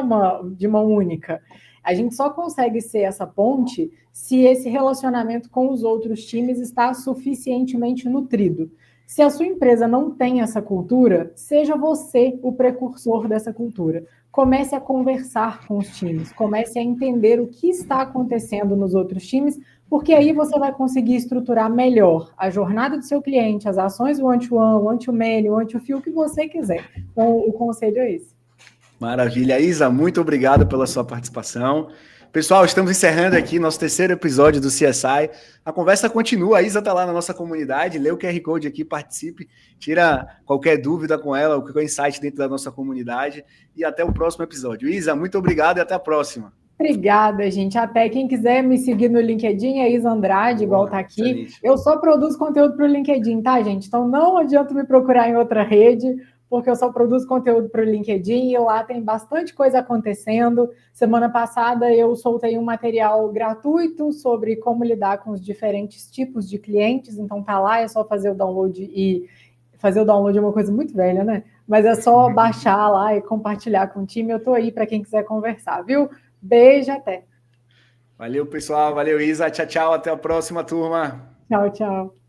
de mão única. A gente só consegue ser essa ponte se esse relacionamento com os outros times está suficientemente nutrido. Se a sua empresa não tem essa cultura, seja você o precursor dessa cultura. Comece a conversar com os times, comece a entender o que está acontecendo nos outros times, porque aí você vai conseguir estruturar melhor a jornada do seu cliente, as ações one-to-one, one-to-many, one-to-few, o que você quiser. Então, o conselho é esse. Maravilha. Isa, muito obrigado pela sua participação. Pessoal, estamos encerrando aqui nosso terceiro episódio do CSI. A conversa continua, a Isa está lá na nossa comunidade, lê o QR Code aqui, participe, tira qualquer dúvida com ela, qualquer insight dentro da nossa comunidade e até o próximo episódio. Isa, muito obrigado e até a próxima. Obrigada, gente. Até quem quiser me seguir no LinkedIn, é Isa Andrade, igual tá aqui. Excelente. Eu só produzo conteúdo para o LinkedIn, tá, gente? Então não adianta me procurar em outra rede, porque eu só produzo conteúdo para o LinkedIn e lá tem bastante coisa acontecendo. Semana passada eu soltei um material gratuito sobre como lidar com os diferentes tipos de clientes, então tá lá, é só fazer o download e fazer o download é uma coisa muito velha, né? Mas é só baixar lá e compartilhar com o time. Eu tô aí para quem quiser conversar, viu? Beijo, até. Valeu, pessoal. Valeu, Isa. Tchau, tchau. Até a próxima, turma. Tchau, tchau.